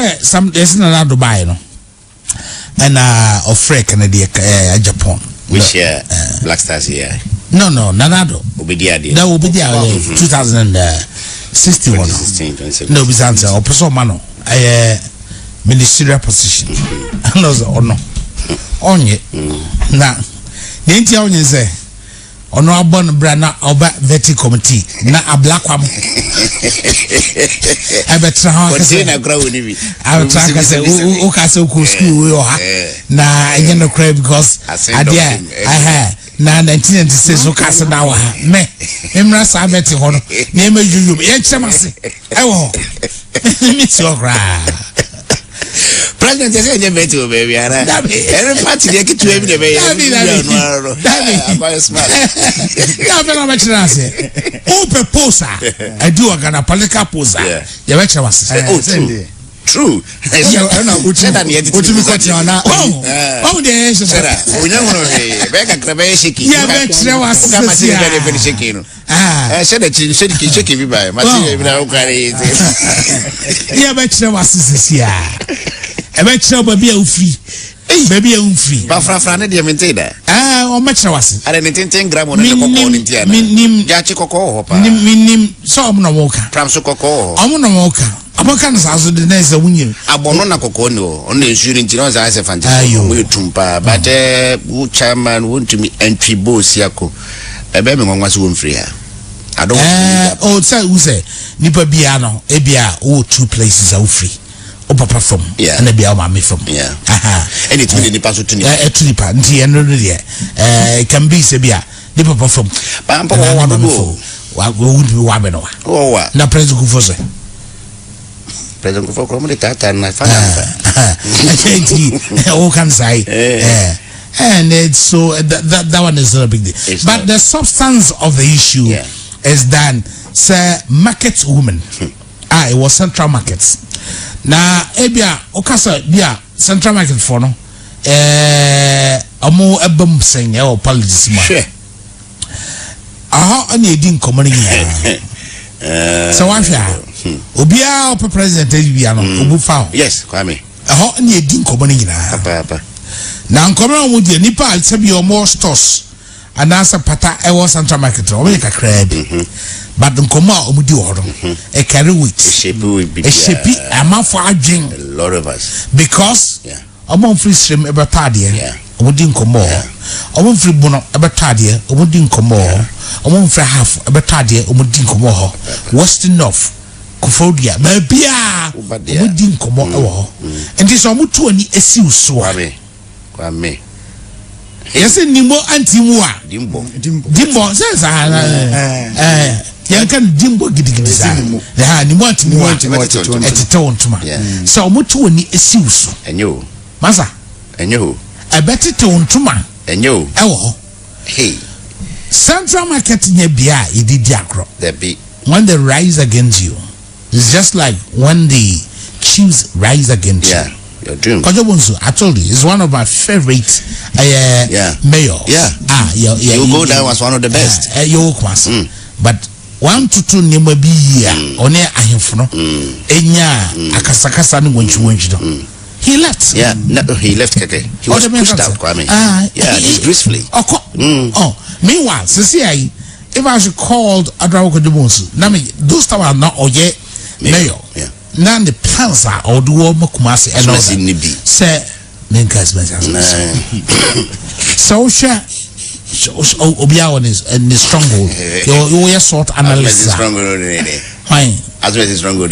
say some there's Nana Addo buy no. And of Frank and the Agyapong. Which year? Black Stars here. No, Nana Addo. That will be there 2016. No, Bizantia or person mano. Ministerial position. No, onye. Na. The entire onye say. Ono abon brana oba vetting committee na Ablakwa abetra ha kase na kra woni bi abetra kase o kase ku school we ha na enye no cry because adia na 1996 o kase na wa ha me emra sa beti ho no na emejuju ye chemase ewo mi ti okra President is a better baby. Every party they get to every day. I do a gonna political poser. You bet you was true. Baby, baby, free. But Frafran, they maintain that. Or much was I didn't 10 gram on the Coco, Nim, some no walker, Pramso Coco, I'm no walker. Americans as the next winning. Abonona Cocono, only shooting Tinos as a fantasy. Tumpa, but chairman Wontumi entry boss Yako. A baby was wound free. I don't oh, say, Nipa Biano, Ebia, all 2 places are free. Papa from and be our mammy from and it's really pass to tulipa can be Sebia the papa from would be Wabeno. Oh, now President Gufose. President Gufo, the Tata and my father. All can say, and it's so that one is not a big deal. But the substance of the issue is that, sir, market women. It was central markets. Na ebia okasa bia central market for no amo ebam senye o politics ma aha ani edin komani so wafia obia o president bia no obu fa yes kwame aha ani edin komani nyina papa na nkomani mo die nipa alsebi o more stores anasa pata e was central market o me kakra bi but the Koma Omudi order a carry with a man for a drink. A lot of us because a month free stream about Tadia, Omudin Komo, a month free bono about Tadia, Omudin Komo, a month for half about Tadia, Omudin Komo, Western North, Kofodia, Mabia, Omudin Komo, and this Omutu and Essiu Swami. Yes, Nimo Antimua, Dimbo says, can dimbo gidi ni want so mutu ni esiusu enyo masa enyo abeti to ntuma enyo ewo hey central market nye bia ididi akro there be when they rise against you it's just like when the chiefs rise against you your dream Kojobonsu I told you it's one of my favorite mayor you go down as one of the best but 1 to 2 name be here on air ahemfo enya akasakasa ni wonchi do he left he left keke he was pushed out Kwame disgracefully meanwhile CCI if I should called Agradaa Kojobonsu na me those time are not oye mayor na the plans are oduo makumase and all say menkas so Obia is in the stronghold. You sort analysis. Fine. As well as stronghold.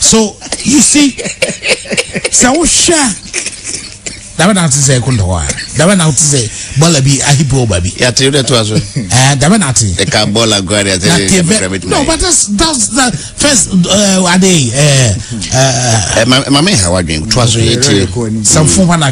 So you see, so that went out to say Kundawa. That went out to say Bolabi Ahibo Baby. Yeah, tell you that was that went out to the Cambola Guardia. No, but that's the first day. Mamma, how are you? Twas some form of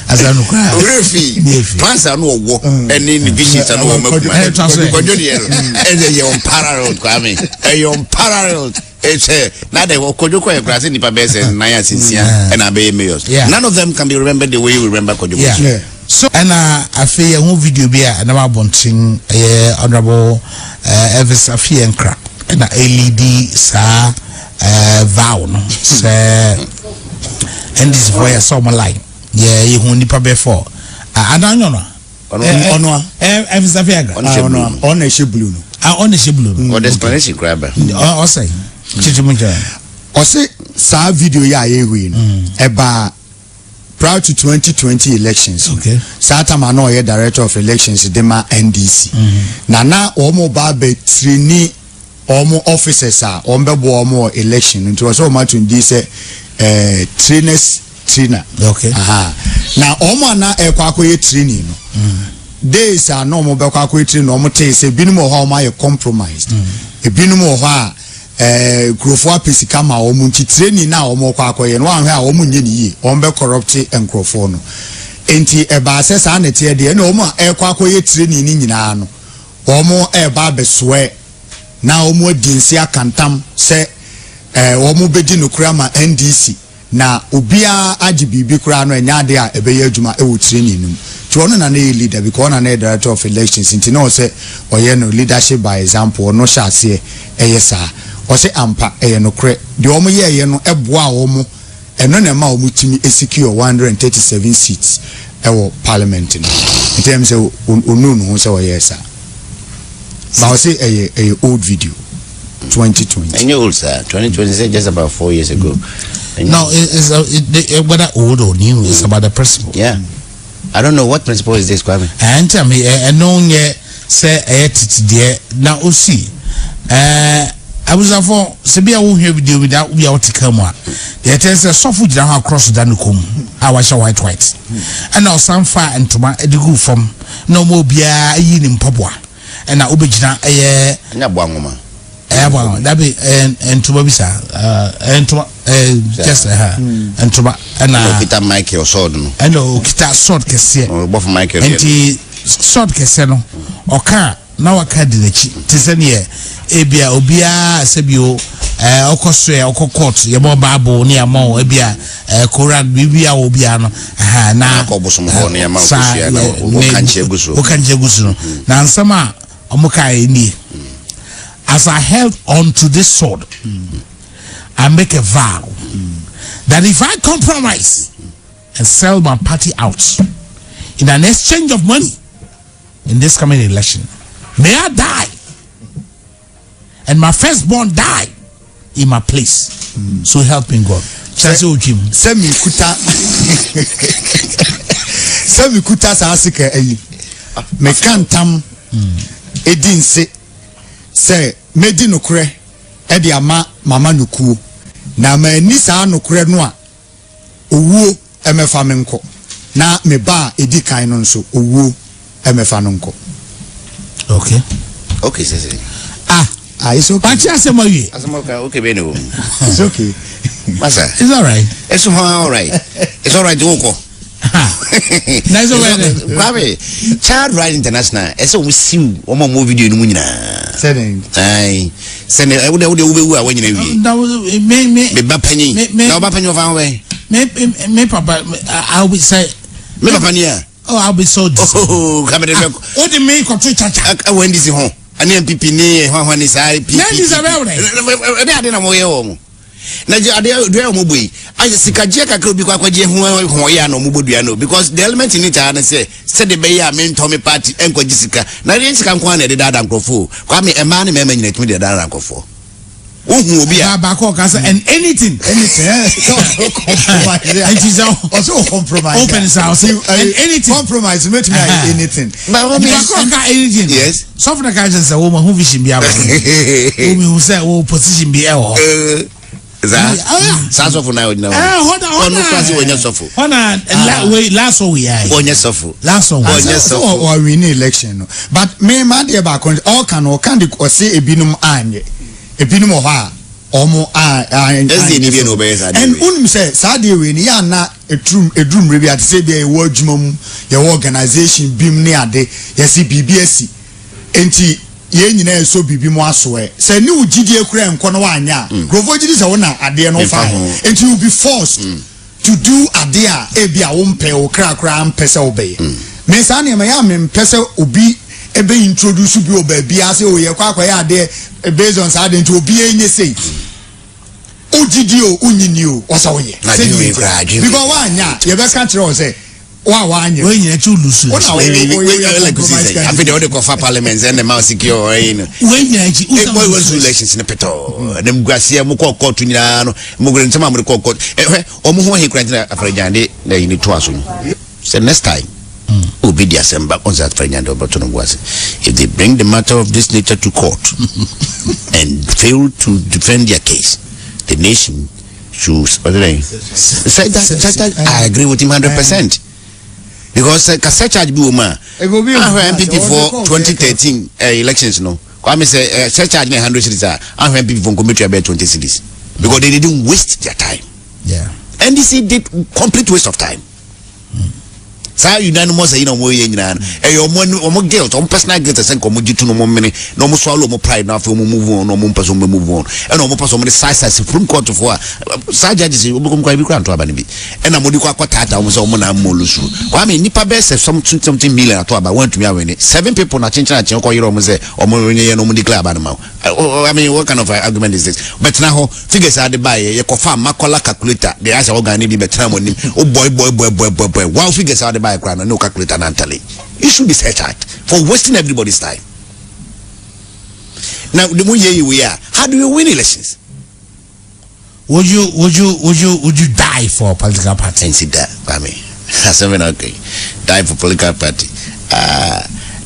as I know, plans are no war, and in the visions are no unparalleled, Kwame. Unparalleled. It's now they will Kojoko and Brazil, Nipabes and Naya Sincia and Abe Mayors. None of them can be remembered the way you remember Kojoko. So I feel a video be a number bunting honorable Elvis Afi and crap and a LED sa vow no say and this boy I saw my line you only probably before I don't know Elvis Afi on a ship blue on a ship blue or the explanation grabber or say or say sa video ya win eba prior to 2020 elections. Okay. Sata Mano, director of elections, Dema NDC. Nana Omo Babe Trini Omo officers are Ombebo Omo election. It was so much in this Trina. Okay. Now Omo na Equaque Trini. Days are no more Bequaque Trini, Omo Taste, a binimo Homa compromised. A binimo ha. Grofwa pisikama omunti training na omo kwakwa ye no anhwe omunye ni ombe corrupt enkrofo no enti eba asesa anete de na omo ekwakwa ye training ni nyina no omo eba besoe na omo dinsi akantam se omo bedi no kura ma NDC na obia agi bibi kura no enya de a ebe ye adwuma e wo training no ti ono na na leader because na na director of elections enti no se oye no leadership by example no sha se eyesa or say ampa no cre the omo ye no eboa omo eno na ma omo timi secure 137 seats ewo parliament in terms of no so yes sir but I say a old video 2020 and you old sir 2020 is just about 4 years ago no it's whether old or new it's about the principle. Yeah, I don't know what principle is this Kwame and tell me no say there now see I was for Sabia who hear video without we out to come on. There is a soft food down across the Danukum. I was a white. And now some fire and to my edigu from no more beer in Papua. And now Ubijana a Bangoma. That be and to Babisa and to just her and to Kita Michael sword. And no Kita sword Cassia or both Michael and sword Cassano or car. Now I can't do the Tisania, Ebia, Obia, Sebio, Okoswe, Okokot, Yamo Babo, near Mo, Ebia, Koran, Bibia, Obiano, na Cobosum, near Okanjegusu, Nansama, Omokai ni. As I held on to this sword, I make a vow that if I compromise and sell my party out in an exchange of money in this coming election, may I die and my firstborn die in my place. So help me God. Semi kuta sa asike eyi me kantam edin se medi nokre e de ama mama nuku na ma ni sa nokre no a owuo emefa me nko na me ba edi kan no nso owuo emefa no nko. Okay. Okay, sir. It's okay. It's okay. Masa. It's all right. It's all right. It's all right. Oko. Nice already. Kwame, Child Right International. It's a we see one more video in Munina. Sending. Aye. Send it. I would when you know. Me Bapani. No Bapani of our way. Me Papa. I will say. Me Bapania. Oh, I'll be so. Oh, come on. What do you make of Chacha? When is home? And then people near one is I. I just Kajaka could be quite because the element in it and say, said the Bay, I mean Tommy Party and Jessica. Now, the can one at the Dadan Kofu. Kwame a man and me the Dadan Kofu. Who will be a back and anything. It is also compromise. Open house and anything. Compromise, make me anything. Anything. Yes. Software guys a woman who vision be able who said, oh, position be able. Sounds of now. Last we are on your sofa. Last one or win election. But me, my dear back on all can or say a binum anye. A binum of her, omo and say, Sadi, when you are not a drum review at say a word mum, your organization beam near day, yes, BBSC, and Yen so bibi mo asoe say ni ugidie kura enko no wanya Ghpage is a wona ade no fa and you will be forced to do adia ebia wompe o kra mpese obey me sa na me ya me mpese obi ebe introduce bi obabi ase o ye kwa ya ade based on sa de nti obi enye sei ojidi o unyini o osawoye because wanya ye be kan kire o say wanya we nyina chu lusu like I feel the Kofi parliaments and the mouse secure we nyina chi was relations in the peto dem guasia mu ko court nyina no mu gre ntama mu ko court omo ho he krantina afrajande na yini to aso say next time obi di asemba on that afrajande obotono guase if they bring the matter of this nature to court and fail to defend their case, the nation should say that I agree with him 100%. Because cassette charge be woman. MPP for 2013 elections no. Kwame say search charge 100 cities. I have MPP for committee about 20 cities because they didn't waste their time. Yeah. NDC did complete waste of time. Sa unanimous say no mo yen nyina omo guilt on personal guilt say ko mo jitu no mo mene no mo swallow mo pride na fa mo move on no mo person mo move on and no mo person mo size Supreme Court for sa judges obokom kwa bi kwa nto aba ne bi and na mo di kwa kwatata mo say mo na mo lusu kwa me nipa be say something million ato aba want to me awene 7 people na chencha chen ko yiro mo say omo wenye no mo declare aba na I mean what kind of argument is this but now figures are the buy ye ko fa makola calculator the answer organ bi betra mo nim oh boy wow figures are the buy no calculator mentally. It should be set out for wasting everybody's time. Now the more we are, how do you win elections? Would you die for a political party? And see that, I mean, okay, die for political party.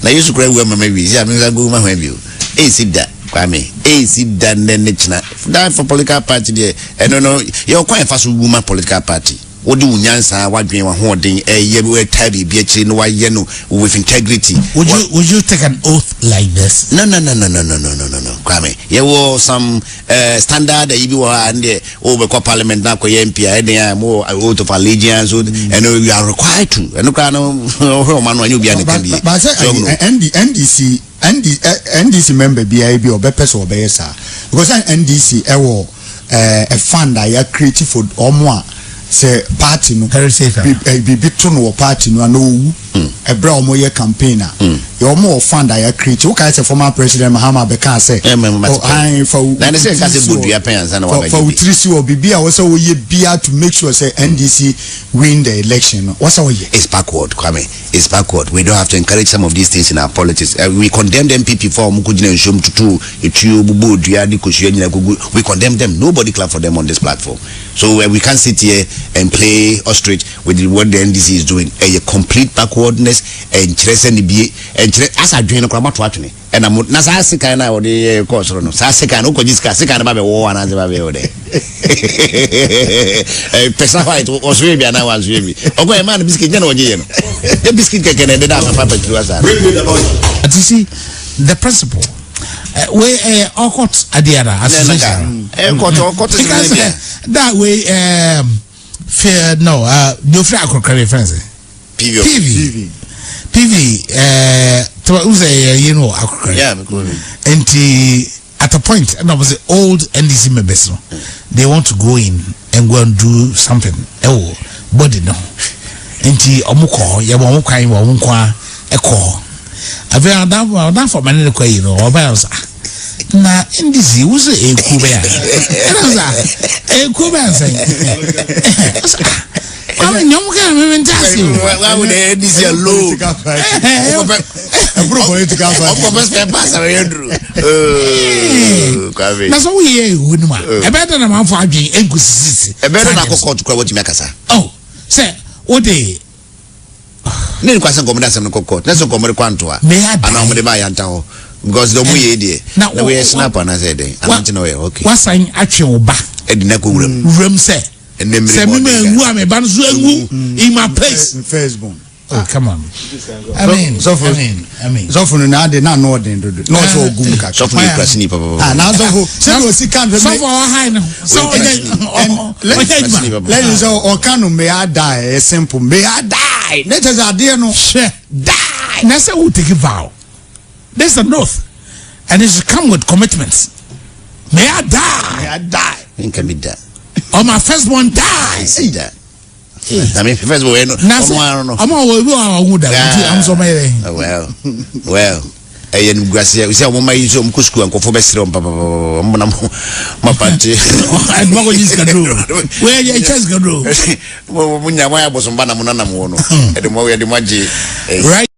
Now you should cry with my maybe. I mean, I go my review. Ain't see that. I mean, ain't see that. Then die for political party. There, I don't know. You're quite fast woman political party. What do nyansa wadwen wa hoden we tabi bi akiri no waye no with integrity. Would you take an oath like this? No. Kwame, you were some standard that you were and over parliament na ko MP and more oath of allegiance and you are required to. And no man when you be an candidate. But NDC member BIB or bepeso be sa because NDC a fund I created for omwa say party no be to no party no no e bra omo ye campaigner e omo fund I create o ka say former president Mahama be can say for na say ka say bodu ya pen answer na wa for utrisi o bibia wo say wo ye bia to make sure say NDC win the election what say wo ye it's backward Kwame it's backward we don't have to encourage some of these things in our politics we condemn them people for omo kujina nshom tutu etu bodu ya di koshia nyina gugu we condemn them nobody clap for them on this platform so we can't sit here and play ostrich with what the NDC is doing a complete backwardness and chirese ni bie and as I join krama to atwene and am na sa sika na wo de course no sa sika no ko jisika sika na ba be wo ana ba be wo de pesa fight o so bia na wa so bi ogo e man biscuit na wo je no the biscuit keke na de da papa tu asa but you see the principle we court adiara association court that way fair no you free akokare friends PV to you know akokare yeah and at a point and I was the old NDC members no they want to go in and go and do something body no enti omuko ye bo kwan wo nkwa eko avia that for many kwa you know oba na NDC was a kubea I mean, you can't tell you. Why would the NDC alone? That's all we would know. A better than a for a better than a court to what you make us. Oh, say, what day? Name question commander some court. That's a common quantua. May I know the buy and tell because the way idea. Now we are snap on as a day. I want to know. Okay. What's saying actual back? Edinaku room say. And then who am a banzu in my place. Facebook. Oh, come on. I mean, so for now they not know they do. Not so good. So for you, Krasini, Papa. Now, so can't so for high. So let us all can may I die. Simple. May I die. Let us idea no die. That's a who take a vow. There's a north, and it should come with commitments. May I die. May I die. It can be that. Or my firstborn die. See that. I mean first we no. I'm so well. Ayen guasia we say o ma yizo mko school ankofo be sire papa mo party I don't go this kadro where you chess kadro mo nya ma ya bosomba na mo na mo no e de mo we de mo agi right.